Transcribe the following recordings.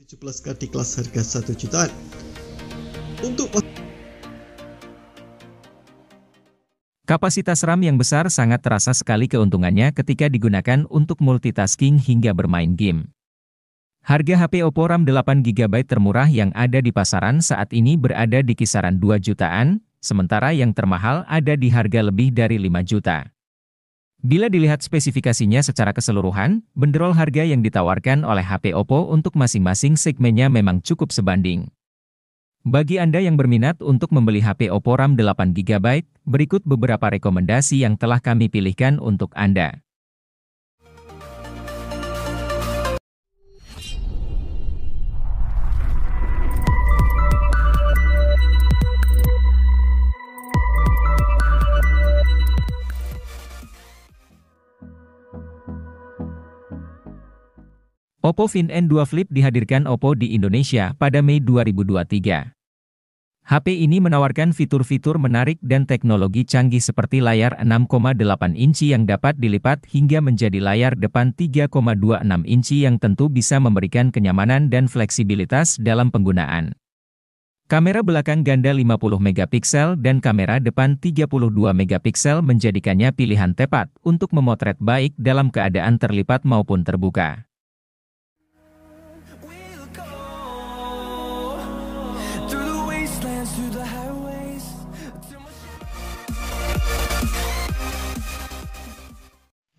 17 di kelas harga 1 jutaan. Untuk kapasitas RAM yang besar sangat terasa sekali keuntungannya ketika digunakan untuk multitasking hingga bermain game. Harga HP Oppo RAM 8GB termurah yang ada di pasaran saat ini berada di kisaran 2 jutaan, sementara yang termahal ada di harga lebih dari 5 juta. Bila dilihat spesifikasinya secara keseluruhan, bandrol harga yang ditawarkan oleh HP Oppo untuk masing-masing segmennya memang cukup sebanding. Bagi Anda yang berminat untuk membeli HP Oppo RAM 8GB, berikut beberapa rekomendasi yang telah kami pilihkan untuk Anda. Oppo Find N2 Flip dihadirkan Oppo di Indonesia pada Mei 2023. HP ini menawarkan fitur-fitur menarik dan teknologi canggih seperti layar 6,8 inci yang dapat dilipat hingga menjadi layar depan 3,26 inci yang tentu bisa memberikan kenyamanan dan fleksibilitas dalam penggunaan. Kamera belakang ganda 50 megapiksel dan kamera depan 32 megapiksel menjadikannya pilihan tepat untuk memotret baik dalam keadaan terlipat maupun terbuka.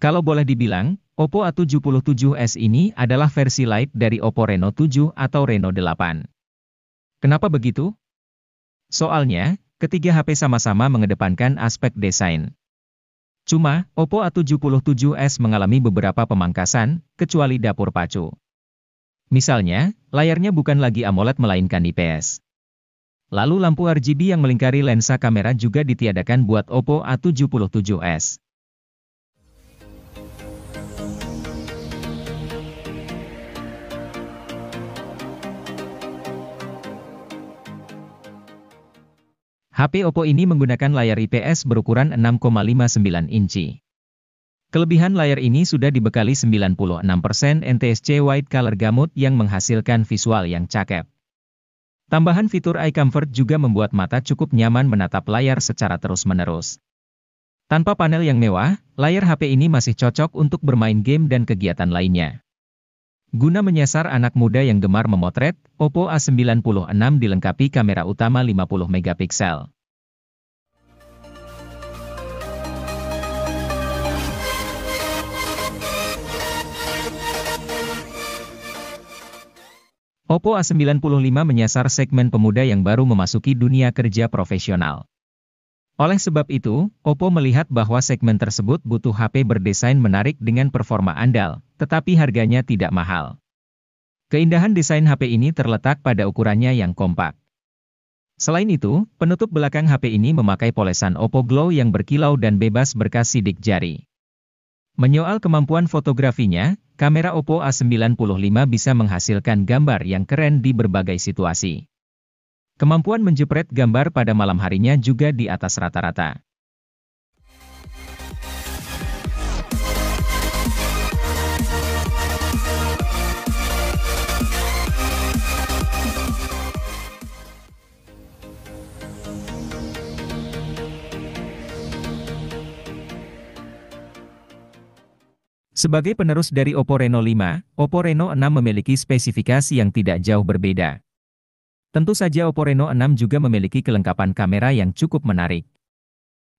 Kalau boleh dibilang, Oppo A77s ini adalah versi light dari Oppo Reno 7 atau Reno 8. Kenapa begitu? Soalnya, ketiga HP sama-sama mengedepankan aspek desain. Cuma, Oppo A77s mengalami beberapa pemangkasan, kecuali dapur pacu. Misalnya, layarnya bukan lagi AMOLED melainkan IPS. Lalu lampu RGB yang melingkari lensa kamera juga ditiadakan buat Oppo A77s. HP Oppo ini menggunakan layar IPS berukuran 6,59 inci. Kelebihan layar ini sudah dibekali 96% NTSC White Color Gamut yang menghasilkan visual yang cakep. Tambahan fitur Eye Comfort juga membuat mata cukup nyaman menatap layar secara terus-menerus. Tanpa panel yang mewah, layar HP ini masih cocok untuk bermain game dan kegiatan lainnya. Guna menyasar anak muda yang gemar memotret, Oppo A96 dilengkapi kamera utama 50 megapiksel. Oppo A95 menyasar segmen pemuda yang baru memasuki dunia kerja profesional. Oleh sebab itu, Oppo melihat bahwa segmen tersebut butuh HP berdesain menarik dengan performa andal, tetapi harganya tidak mahal. Keindahan desain HP ini terletak pada ukurannya yang kompak. Selain itu, penutup belakang HP ini memakai polesan Oppo Glow yang berkilau dan bebas berkas sidik jari. Menyoal kemampuan fotografinya, kamera Oppo A95 bisa menghasilkan gambar yang keren di berbagai situasi. Kemampuan menjepret gambar pada malam harinya juga di atas rata-rata. Sebagai penerus dari Oppo Reno 5, Oppo Reno 6 memiliki spesifikasi yang tidak jauh berbeda. Tentu saja Oppo Reno 6 juga memiliki kelengkapan kamera yang cukup menarik.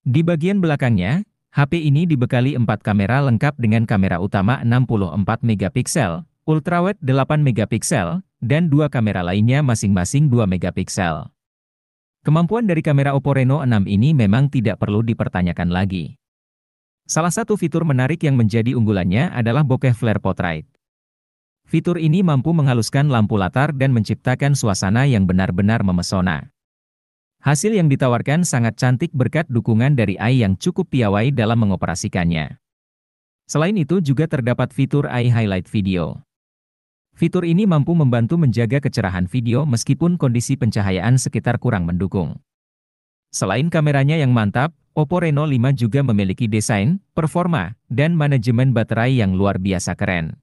Di bagian belakangnya, HP ini dibekali 4 kamera lengkap dengan kamera utama 64 megapiksel, ultrawide 8 megapiksel, dan 2 kamera lainnya masing-masing 2 megapiksel. Kemampuan dari kamera Oppo Reno 6 ini memang tidak perlu dipertanyakan lagi. Salah satu fitur menarik yang menjadi unggulannya adalah bokeh flare portrait. Fitur ini mampu menghaluskan lampu latar dan menciptakan suasana yang benar-benar memesona. Hasil yang ditawarkan sangat cantik berkat dukungan dari AI yang cukup piawai dalam mengoperasikannya. Selain itu juga terdapat fitur AI Highlight Video. Fitur ini mampu membantu menjaga kecerahan video meskipun kondisi pencahayaan sekitar kurang mendukung. Selain kameranya yang mantap, Oppo Reno 5 juga memiliki desain, performa, dan manajemen baterai yang luar biasa keren.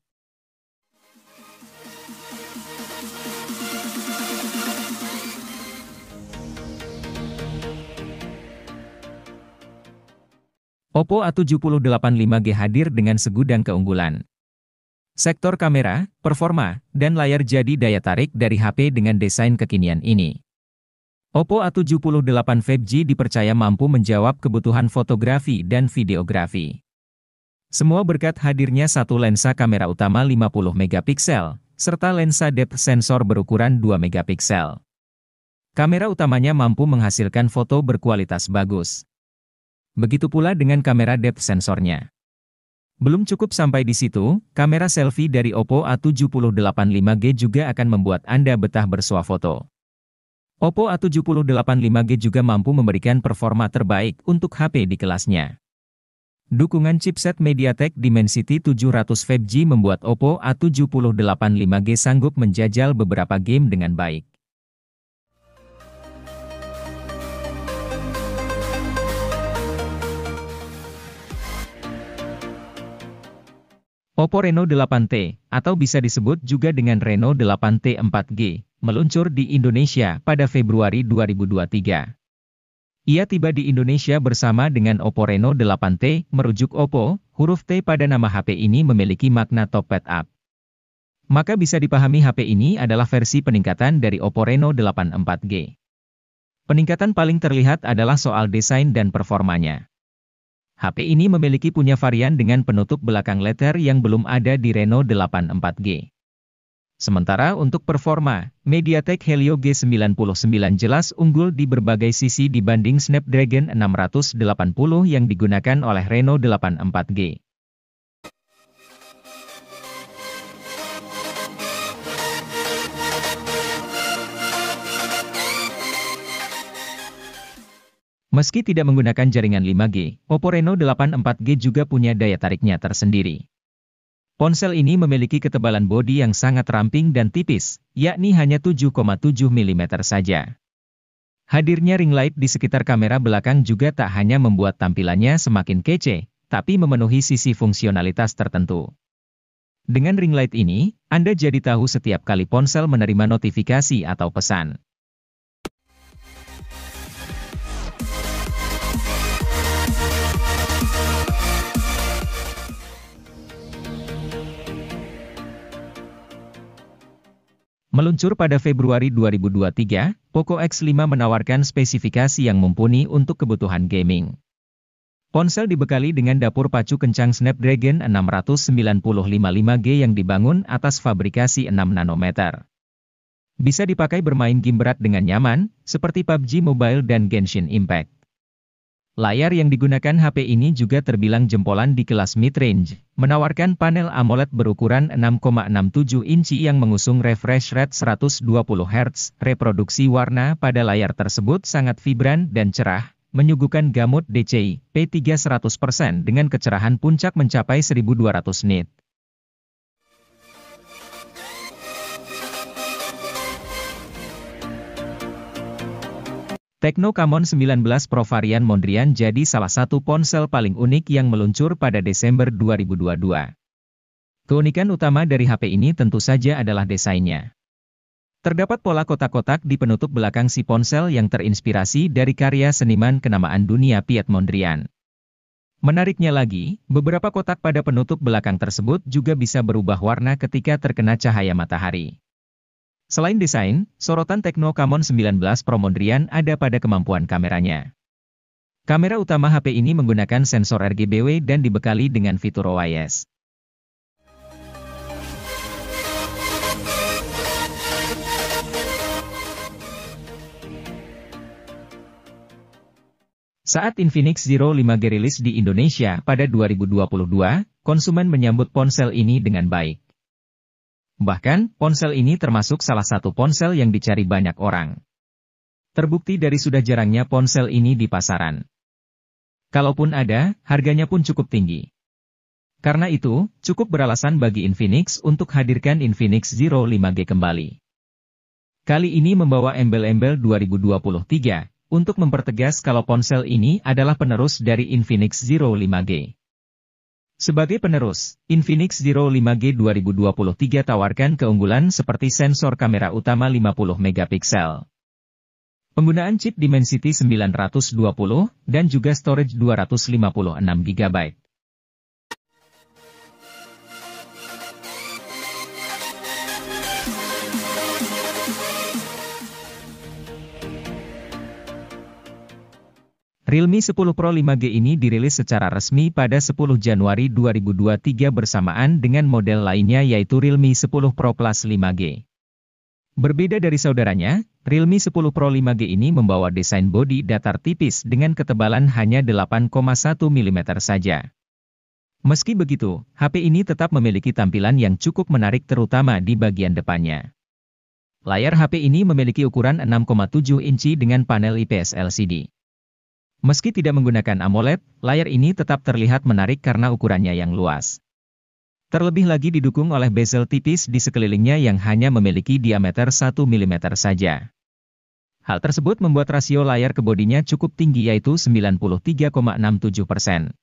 Oppo A70 5G hadir dengan segudang keunggulan. Sektor kamera, performa, dan layar jadi daya tarik dari HP dengan desain kekinian ini. Oppo A78 5G dipercaya mampu menjawab kebutuhan fotografi dan videografi. Semua berkat hadirnya satu lensa kamera utama 50 megapiksel, serta lensa depth sensor berukuran 2 megapiksel. Kamera utamanya mampu menghasilkan foto berkualitas bagus. Begitu pula dengan kamera depth sensornya. Belum cukup sampai di situ, kamera selfie dari Oppo A78 5G juga akan membuat Anda betah bersuah foto. Oppo A78 5G juga mampu memberikan performa terbaik untuk HP di kelasnya. Dukungan chipset MediaTek Dimensity 700 5G membuat Oppo A78 5G sanggup menjajal beberapa game dengan baik. Oppo Reno 8T, atau bisa disebut juga dengan Reno 8T 4G, meluncur di Indonesia pada Februari 2023. Ia tiba di Indonesia bersama dengan Oppo Reno 8T, merujuk Oppo, huruf T pada nama HP ini memiliki makna topped up. Maka bisa dipahami HP ini adalah versi peningkatan dari Oppo Reno 8 4G. Peningkatan paling terlihat adalah soal desain dan performanya. HP ini memiliki punya varian dengan penutup belakang letter yang belum ada di Reno 8 4G. Sementara untuk performa, MediaTek Helio G99 jelas unggul di berbagai sisi dibanding Snapdragon 680 yang digunakan oleh Reno 8 4G. Meski tidak menggunakan jaringan 5G, Oppo Reno 8 4G juga punya daya tariknya tersendiri. Ponsel ini memiliki ketebalan bodi yang sangat ramping dan tipis, yakni hanya 7,7 mm saja. Hadirnya ring light di sekitar kamera belakang juga tak hanya membuat tampilannya semakin kece, tapi memenuhi sisi fungsionalitas tertentu. Dengan ring light ini, Anda jadi tahu setiap kali ponsel menerima notifikasi atau pesan. Meluncur pada Februari 2023, Poco X5 menawarkan spesifikasi yang mumpuni untuk kebutuhan gaming. Ponsel dibekali dengan dapur pacu kencang Snapdragon 695 5G yang dibangun atas fabrikasi 6 nanometer. Bisa dipakai bermain game berat dengan nyaman, seperti PUBG Mobile dan Genshin Impact. Layar yang digunakan HP ini juga terbilang jempolan di kelas mid-range, menawarkan panel AMOLED berukuran 6,67 inci yang mengusung refresh rate 120 Hz. Reproduksi warna pada layar tersebut sangat vibran dan cerah, menyuguhkan gamut DCI P3 100% dengan kecerahan puncak mencapai 1200 nit. Tecno Camon 19 Pro varian Mondrian jadi salah satu ponsel paling unik yang meluncur pada Desember 2022. Keunikan utama dari HP ini tentu saja adalah desainnya. Terdapat pola kotak-kotak di penutup belakang si ponsel yang terinspirasi dari karya seniman kenamaan dunia Piet Mondrian. Menariknya lagi, beberapa kotak pada penutup belakang tersebut juga bisa berubah warna ketika terkena cahaya matahari. Selain desain, sorotan Tecno Camon 19 Pro Mondrian ada pada kemampuan kameranya. Kamera utama HP ini menggunakan sensor RGB dan dibekali dengan fitur OIS. Saat Infinix Zero 5G rilis di Indonesia pada 2022, konsumen menyambut ponsel ini dengan baik. Bahkan, ponsel ini termasuk salah satu ponsel yang dicari banyak orang. Terbukti dari sudah jarangnya ponsel ini di pasaran. Kalaupun ada, harganya pun cukup tinggi. Karena itu, cukup beralasan bagi Infinix untuk hadirkan Infinix Zero 5G kembali. Kali ini membawa embel-embel 2023, untuk mempertegas kalau ponsel ini adalah penerus dari Infinix Zero 5G. Sebagai penerus, Infinix Zero 5G 2023 tawarkan keunggulan seperti sensor kamera utama 50 megapiksel. Penggunaan chip Dimensity 920 dan juga storage 256 GB. Realme 10 Pro 5G ini dirilis secara resmi pada 10 Januari 2023 bersamaan dengan model lainnya yaitu Realme 10 Pro Plus 5G. Berbeda dari saudaranya, Realme 10 Pro 5G ini membawa desain bodi datar tipis dengan ketebalan hanya 8,1 mm saja. Meski begitu, HP ini tetap memiliki tampilan yang cukup menarik terutama di bagian depannya. Layar HP ini memiliki ukuran 6,7 inci dengan panel IPS LCD. Meski tidak menggunakan AMOLED, layar ini tetap terlihat menarik karena ukurannya yang luas. Terlebih lagi didukung oleh bezel tipis di sekelilingnya yang hanya memiliki diameter 1 mm saja. Hal tersebut membuat rasio layar ke bodinya cukup tinggi yaitu 93,67%.